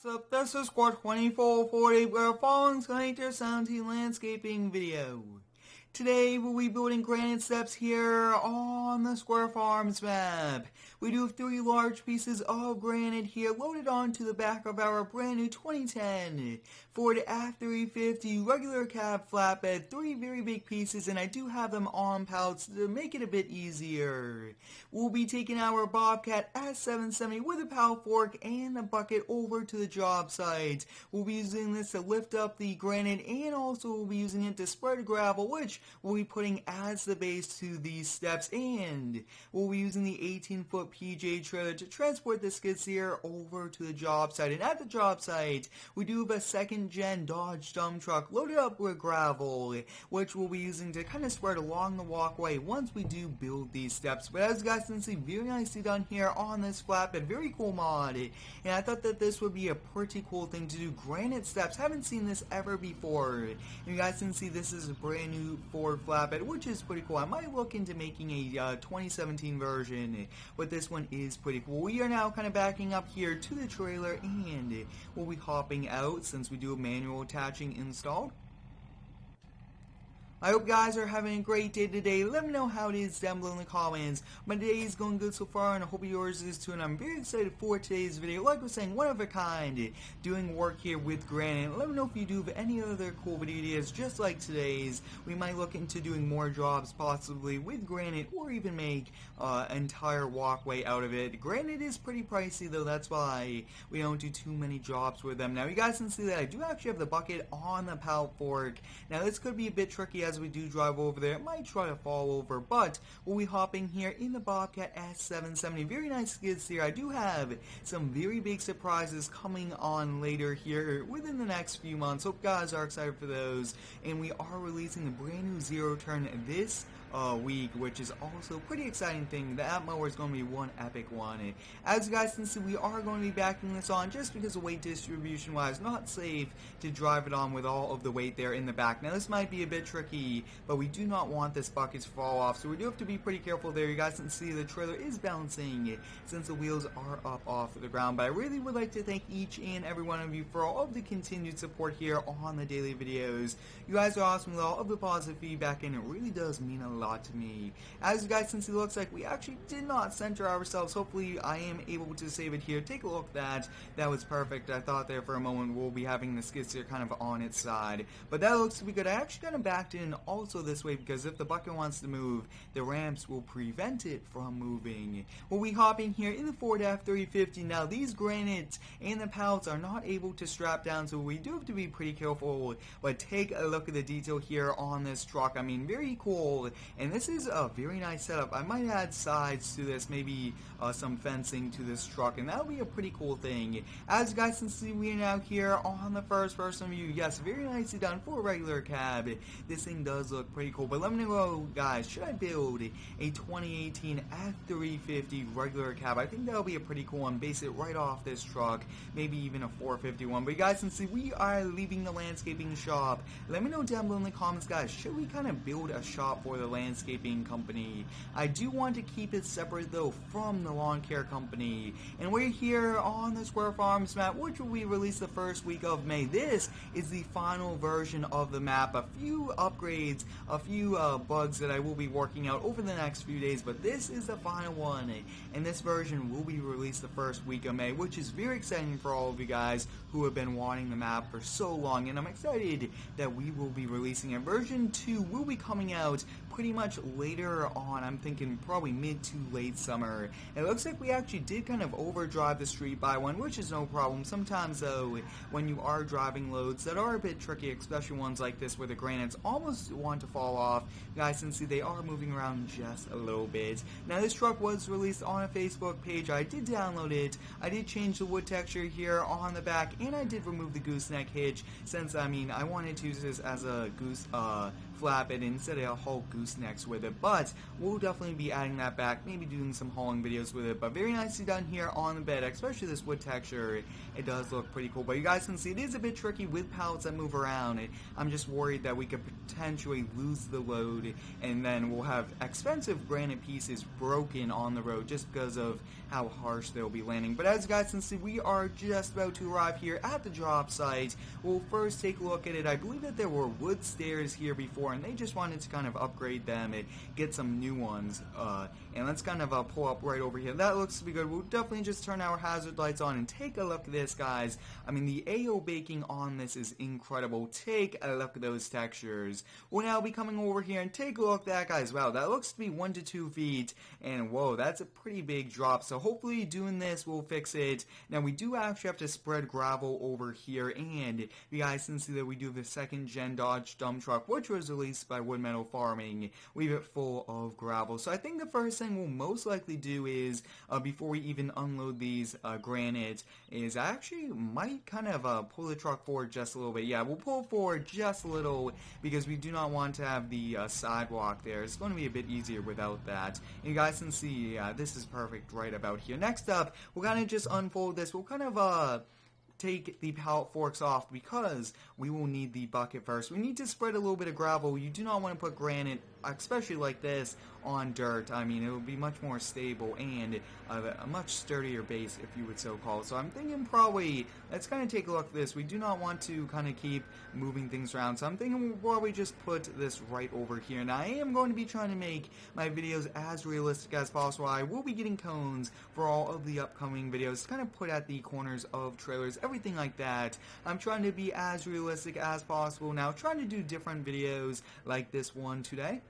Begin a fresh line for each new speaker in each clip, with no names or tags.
What's up, this is Squad 2440, we're following tonight's 2017 landscaping video. Today we'll be building granite steps here on the Square Farms map. We do have 3 large pieces of granite here loaded onto the back of our brand new 2010 Ford F350 regular cab flatbed. 3 very big pieces, and I do have them on pallets to make it a bit easier. We'll be taking our Bobcat S770 with a pallet fork and a bucket over to the job site. We'll be using this to lift up the granite, and also we'll be using it to spread gravel, which we'll be putting as the base to these steps, and we'll be using the 18-foot PJ trailer to transport the skid steer over to the job site. And at the job site, we do have a second-gen Dodge dump truck loaded up with gravel, which we'll be using to kind of spread along the walkway once we do build these steps. But as you guys can see, very nicely done here on this flatbed. Very cool mod, and I thought that this would be a pretty cool thing to do. Granite steps, haven't seen this ever before. And you guys can see this is a brand new Ford flatbed, which is pretty cool. I might look into making a 2017 version, but this one is pretty cool. We are now kind of backing up here to the trailer, and we'll be hopping out since we do have manual attaching installed. I hope you guys are having a great day today. Let me know how it is down below in the comments. My day is going good so far, and I hope yours is too, and I'm very excited for today's video. Like I was saying, one of a kind, doing work here with granite. Let me know if you do have any other cool video ideas just like today's. We might look into doing more jobs possibly with granite, or even make an entire walkway out of it. Granite is pretty pricey though, that's why we don't do too many jobs with them. Now you guys can see that I do actually have the bucket on the pallet fork. Now this could be a bit tricky as we do drive over there. It might try to fall over, but we'll be hopping here in the Bobcat S770. Very nice skid steer. I do have some very big surprises coming on later here within the next few months. Hope you guys are excited for those. And we are releasing the brand new zero turn this week, which is also a pretty exciting thing. That mower is going to be one epic one. As you guys can see, we are going to be backing this on just because of weight distribution wise, not safe to drive it on with all of the weight there in the back. Now this might be a bit tricky, but we do not want this bucket to fall off, so we do have to be pretty careful there. You guys can see the trailer is balancing since the wheels are up off the ground. But I really would like to thank each and every one of you for all of the continued support here on the daily videos. You guys are awesome with all of the positive feedback, and it really does mean a lot to me. As you guys can see, it looks like we actually did not center ourselves. Hopefully I am able to save it here. Take a look at that. That was perfect. I thought there for a moment we'll be having the skid steer kind of on its side, but that looks to be good. I actually kind of backed in also this way because if the bucket wants to move, the ramps will prevent it from moving. We'll be hopping here in the Ford F350. Now these granites and the pallets are not able to strap down, so we do have to be pretty careful, but take a look at the detail here on this truck. I mean, very cool, and this is a very nice setup. I might add sides to this, maybe some fencing to this truck, and that'll be a pretty cool thing. As you guys can see, we are now here on the first person view. Yes, very nicely done for a regular cab. This thing does look pretty cool, but let me know, guys, should I build a 2018 F350 regular cab? I think that'll be a pretty cool one. Base it right off this truck, maybe even a 451. But you guys can see we are leaving the landscaping shop. Let me know down below in the comments, guys, should we kind of build a shop for the landscaping company? I do want to keep it separate though from the lawn care company. And we're here on the Square Farms map, which will be released the first week of May. This is the final version of the map. A few upgrades, a few bugs that I will be working out over the next few days, but this is the final one, and this version will be released the first week of May, which is very exciting for all of you guys who have been wanting the map for so long, and I'm excited that we will be releasing it. Version 2 will be coming out pretty much later on. I'm thinking probably mid to late summer. It looks like we actually did kind of overdrive the street by one, which is no problem. Sometimes though, when you are driving loads that are a bit tricky, especially ones like this where the granites almost want to fall off, you guys can see they are moving around just a little bit. Now this truck was released on a Facebook page. I did download it. I did change the wood texture here on the back, and I did remove the gooseneck hitch since, I mean, I wanted to use this as a goose flatbed instead of a whole goosenecks with it, but we'll definitely be adding that back, maybe doing some hauling videos with it. But very nicely done here on the bed, especially this wood texture. It does look pretty cool, but you guys can see it is a bit tricky with pallets that move around. I'm just worried that we could potentially lose the load, and then we'll have expensive granite pieces broken on the road just because of how harsh they'll be landing. But as you guys can see, we are just about to arrive here at the drop site. We'll first take a look at it. I believe that there were wood stairs here before, and they just wanted to kind of upgrade them and get some new ones. And let's kind of pull up right over here. That looks to be good. We'll definitely just turn our hazard lights on and take a look at this, guys. I mean, the AO baking on this is incredible. Take a look at those textures. We'll now be coming over here and take a look at that, guys. Wow, that looks to be 1 to 2 feet, and whoa, that's a pretty big drop. So hopefully doing this will fix it. Now we do actually have to spread gravel over here, and you guys can see that we do the 2nd gen Dodge dump truck, which was released by Wood Metal Farming. We have it full of gravel. So I think the first thing we'll most likely do is, before we even unload these granite, is I actually might kind of pull the truck forward just a little bit. Yeah, we'll pull forward just a little because we do not want to have the sidewalk there. It's going to be a bit easier without that. And you guys can see, this is perfect right about here. Next up, we'll kind of just unfold this. We'll kind of take the pallet forks off because we will need the bucket first. We need to spread a little bit of gravel. You do not want to put granite, especially like this, on dirt. I mean, it would be much more stable and a much sturdier base, if you would so call it. So I'm thinking probably, let's kind of take a look at this. We do not want to kind of keep moving things around, so I'm thinking we'll probably just put this right over here. Now, I am going to be trying to make my videos as realistic as possible. I will be getting cones for all of the upcoming videos, kind of put at the corners of trailers, everything like that. I'm trying to be as realistic as possible. Now, trying to do different videos like this one today.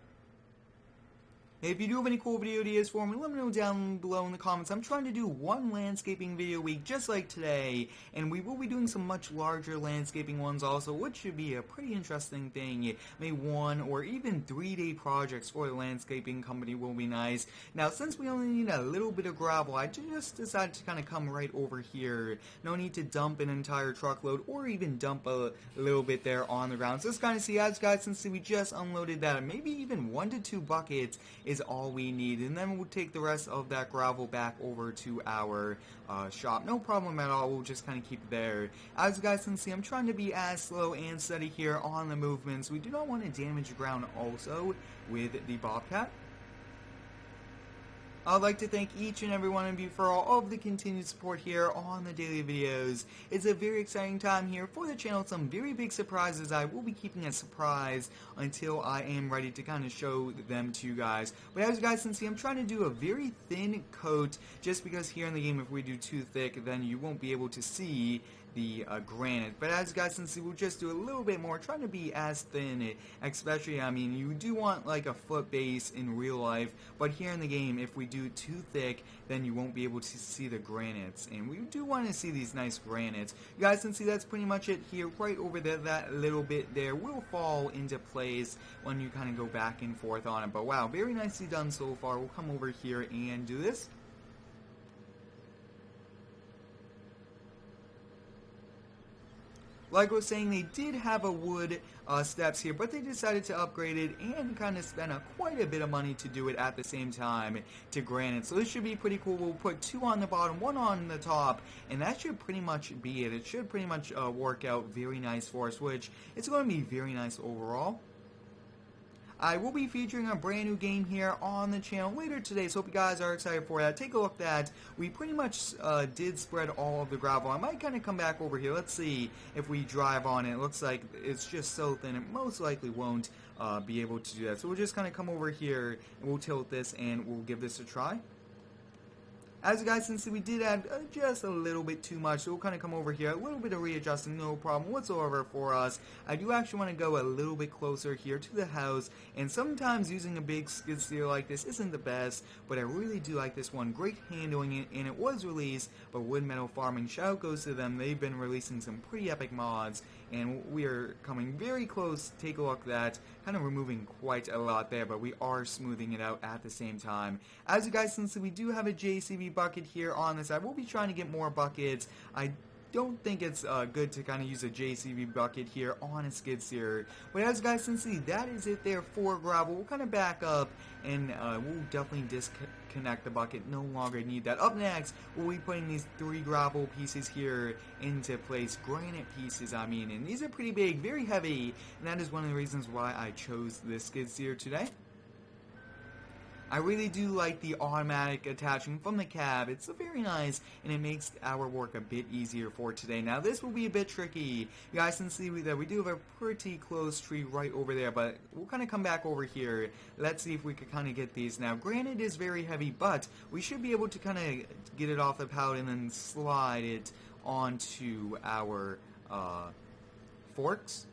If you do have any cool video ideas for me, let me know down below in the comments. I'm trying to do one landscaping video a week, just like today, and we will be doing some much larger landscaping ones also, which should be a pretty interesting thing. Maybe 1 or even 3-day projects for the landscaping company will be nice. Now, since we only need a little bit of gravel, I just decided to kind of come right over here. No need to dump an entire truckload or even dump a little bit there on the ground. So let's kind of see, as guys can see, we just unloaded that. Maybe even 1 to 2 buckets is all we need, and then we'll take the rest of that gravel back over to our shop. No problem at all. We'll just kind of keep it there. As you guys can see, I'm trying to be as slow and steady here on the movements. We do not want to damage the ground also with the Bobcat. I'd like to thank each and every one of you for all of the continued support here on the daily videos. It's a very exciting time here for the channel. Some very big surprises. I will be keeping a surprise until I am ready to kind of show them to you guys. But as you guys can see, I'm trying to do a very thin coat just because here in the game, if we do too thick, then you won't be able to see the granite. But as you guys can see, we'll just do a little bit more, trying to be as thin, especially, I mean, you do want like a foot base in real life, but here in the game, if we do too thick, then you won't be able to see the granites, and we do want to see these nice granites. You guys can see that's pretty much it here, right over there. That little bit there will fall into place when you kind of go back and forth on it, but wow, very nicely done so far. We'll come over here and do this. Like I was saying, they did have a wood steps here, but they decided to upgrade it and kind of spend quite a bit of money to do it at the same time to granite. So this should be pretty cool. We'll put 2 on the bottom, 1 on the top, and that should pretty much be it. It should pretty much work out very nice for us, which it's going to be very nice overall. I will be featuring a brand new game here on the channel later today, so hope you guys are excited for that. Take a look at that. We pretty much did spread all of the gravel. I might kind of come back over here. Let's see if we drive on it. It looks like it's just so thin. It most likely won't be able to do that. So we'll just kind of come over here and we'll tilt this and we'll give this a try. As you guys can see, we did add just a little bit too much, so we'll kind of come over here. A little bit of readjusting, no problem whatsoever for us. I do actually want to go a little bit closer here to the house, and sometimes using a big skid steer like this isn't the best, but I really do like this one. Great handling it, and it was released by Wood Metal Farming. Shout out goes to them. They've been releasing some pretty epic mods, and we are coming very close. Take a look at that. Kind of removing quite a lot there, but we are smoothing it out at the same time. As you guys can see, we do have a JCB bucket here on this. I will be trying to get more buckets. I don't think it's good to kind of use a JCB bucket here on a skid steer. But as you guys can see, that is it there for gravel. We'll kind of back up, and we'll definitely disconnect the bucket. No longer need that. Up next, we'll be putting these 3 gravel pieces here into place. Granite pieces, I mean, and these are pretty big, very heavy, and that is one of the reasons why I chose this skid steer today. I really do like the automatic attachment from the cab. It's very nice, and it makes our work a bit easier for today. Now, this will be a bit tricky. You guys can see that we do have a pretty close tree right over there, but we'll kind of come back over here. Let's see if we could kind of get these. Now, granite is very heavy, but we should be able to kind of get it off the pallet and then slide it onto our forks.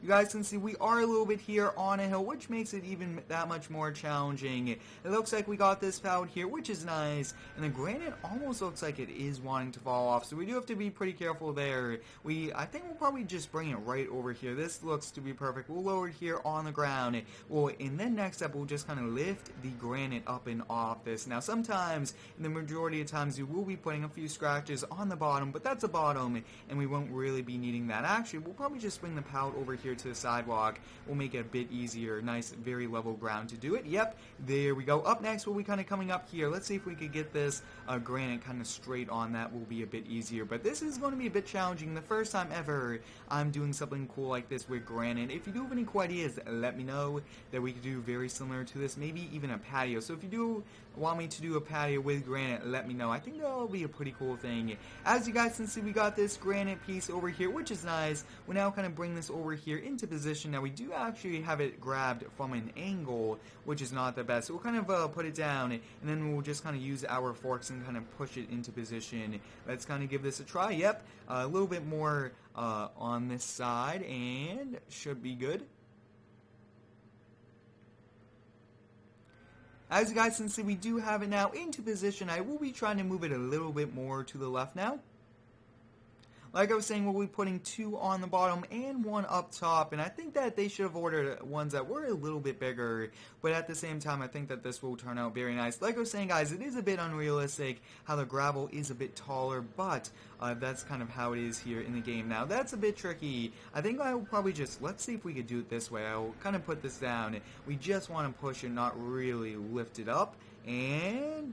You guys can see we are a little bit here on a hill, which makes it even that much more challenging. It looks like we got this out here, which is nice, and the granite almost looks like it is wanting to fall off, so we do have to be pretty careful there. I think we'll probably just bring it right over here. This looks to be perfect. We'll lower it here on the ground. And then next up, we'll just kind of lift the granite up and off this. Now, sometimes, in the majority of times, you will be putting a few scratches on the bottom, but that's a bottom, and we won't really be needing that. Actually, we'll probably just bring the pallet over here to the sidewalk. We'll make it a bit easier. Nice, very level ground to do it. Yep, there we go. Up next, we'll be kind of coming up here. Let's see if we could get this granite kind of straight on. That will be a bit easier, but this is going to be a bit challenging. The first time ever I'm doing something cool like this with granite. If you do have any cool ideas, let me know that we could do very similar to this, maybe even a patio. So if you do want me to do a patio with granite, let me know. I think that'll be a pretty cool thing. As you guys can see, we got this granite piece over here, which is nice. We'll now kind of bring this over here into position. Now, we do actually have it grabbed from an angle, which is not the best. So we'll kind of put it down, and then we'll just kind of use our forks and kind of push it into position. Let's kind of give this a try. Yep, a little bit more on this side, and should be good. As you guys can see, we do have it now into position. I will be trying to move it a little bit more to the left now. Like I was saying, we'll be putting 2 on the bottom and 1 up top, and I think that they should have ordered ones that were a little bit bigger, but at the same time, I think that this will turn out very nice. Like I was saying, guys, it is a bit unrealistic how the gravel is a bit taller, but that's kind of how it is here in the game. Now, that's a bit tricky. I think I will probably just, let's see if we could do it this way. I will kind of put this down. We just want to push it, not really lift it up, and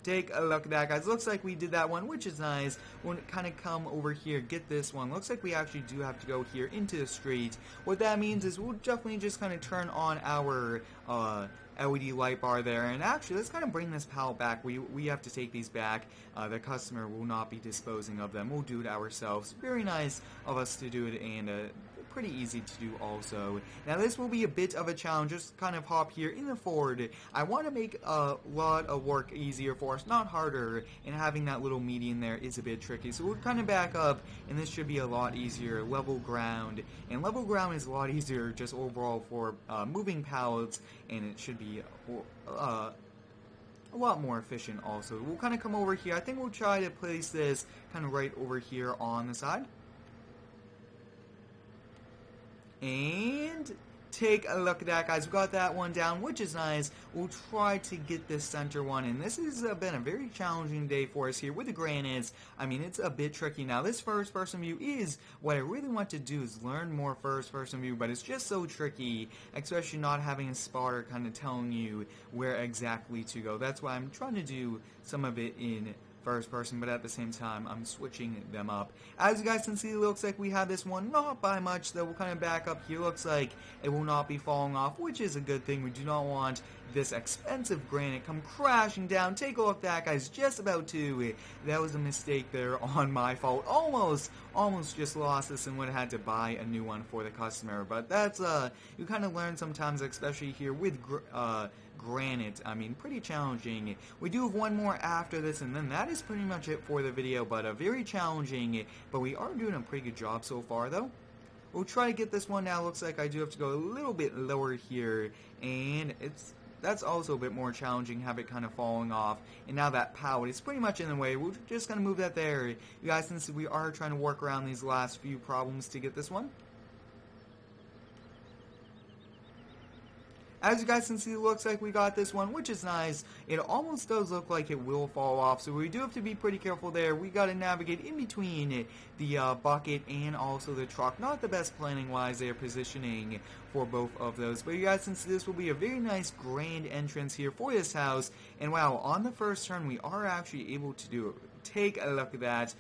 take a look at that, guys. Looks like we did that one, which is nice. We'll kind of come over here, get this one. Looks like we actually do have to go here into the street. What that means is we'll definitely just kind of turn on our LED light bar there. And actually, let's kind of bring this pallet back. We have to take these back. The customer will not be disposing of them. We'll do it ourselves. Very nice of us to do it, and pretty easy to do also. Now, this will be a bit of a challenge. Just kind of hop here in the Ford. I want to make a lot of work easier for us, not harder, and having that little median there is a bit tricky. So we'll kind of back up, and this should be a lot easier. Level ground, and level ground is a lot easier just overall for moving pallets, and it should be a lot more efficient also. We'll kind of come over here. I think we'll try to place this kind of right over here on the side. And take a look at that, guys. We got that one down, which is nice. We'll try to get this center one, and this has been a very challenging day for us here with the granites. I mean, it's a bit tricky. Now, this first-person view is what I really want to do, is learn more first-person view, but it's just so tricky, especially not having a spotter kind of telling you where exactly to go. That's why I'm trying to do some of it in first person, but at the same time, I'm switching them up. As you guys can see, it looks like we have this one not by much, though. We'll kind of back up here. Looks like it will not be falling off, which is a good thing. We do not want this expensive granite come crashing down. Take a look at that, guys. Just about to. That was a mistake there on my fault. Almost just lost this and would have had to buy a new one for the customer. But that's, you kind of learn sometimes, especially here with granite. I mean, pretty challenging. We do have one more after this, and then that is pretty much it for the video, but very challenging, but we are doing a pretty good job so far, though. We'll try to get this one now. Looks like I do have to go a little bit lower here, and that's also a bit more challenging, have it kind of falling off, and now that pallet is pretty much in the way. We're just going to move that there. You guys can see we are trying to work around these last few problems to get this one. As you guys can see, it looks like we got this one, which is nice. It almost does look like it will fall off, so we do have to be pretty careful there. We got to navigate in between the bucket and also the truck. Not the best planning-wise there, positioning for both of those. But you guys can see this will be a very nice grand entrance here for this house. And wow, on the first turn, we are actually able to do it. Take a look at that.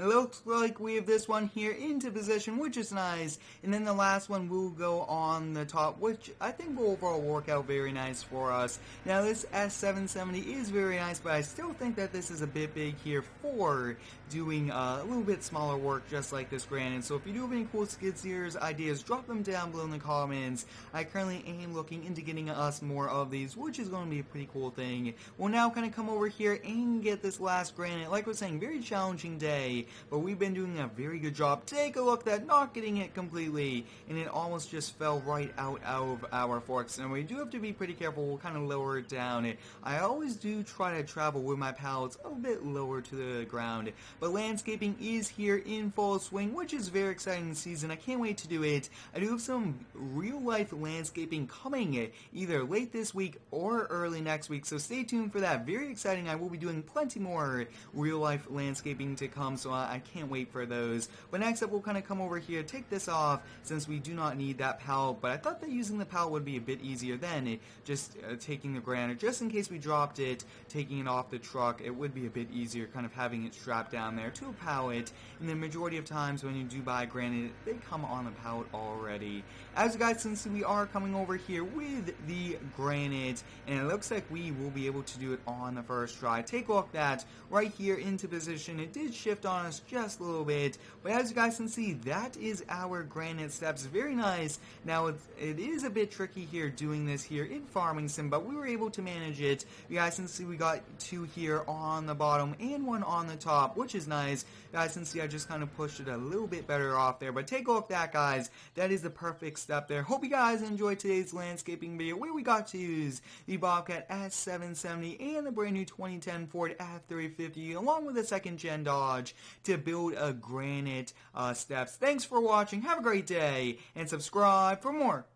It looks like we have this one here into position, which is nice, and then the last one will go on the top, which I think will overall work out very nice for us. Now this S770 is very nice, but I still think that this is a bit big here for doing a little bit smaller work just like this Granite. So if you do have any cool skid steers ideas, drop them down below in the comments. I currently am looking into getting us more of these, which is going to be a pretty cool thing. We'll now kind of come over here and get this last Granite. Like I was saying, very challenging day, but we've been doing a very good job. Take a look at that, not getting it completely, and it almost just fell right out of our forks. And we do have to be pretty careful. We'll kind of lower it down. I always do try to travel with my pallets a bit lower to the ground, but landscaping is here in full swing, which is very exciting season. I can't wait to do it. I do have some real life landscaping coming either late this week or early next week, so stay tuned for that. Very exciting. I will be doing plenty more real life landscaping to come, so I can't wait for those. But next up, we'll kind of come over here, take this off since we do not need that pallet, but I thought that using the pallet would be a bit easier than just taking the Granite. Just in case we dropped it, taking it off the truck, it would be a bit easier kind of having it strapped down there to a pallet. And the majority of times when you do buy Granite, they come on the pallet already. As you guys can see, we are coming over here with the Granite, and it looks like we will be able to do it on the first try. Take a look at that right here into position. It did shift on us just a little bit, but as you guys can see, that is our Granite steps. Very nice. Now it is a bit tricky here doing this here in Farming Sim, but we were able to manage it. You guys can see we got two here on the bottom and one on the top, which is nice. You guys can see I just kind of pushed it a little bit better off there, but take a look at that, guys. That is the perfect step there. Hope you guys enjoyed today's landscaping video where we got to use the Bobcat S770 and the brand new 2010 Ford F350 along with a second gen Dodge to build a Granite steps. Thanks for watching. Have a great day and subscribe for more.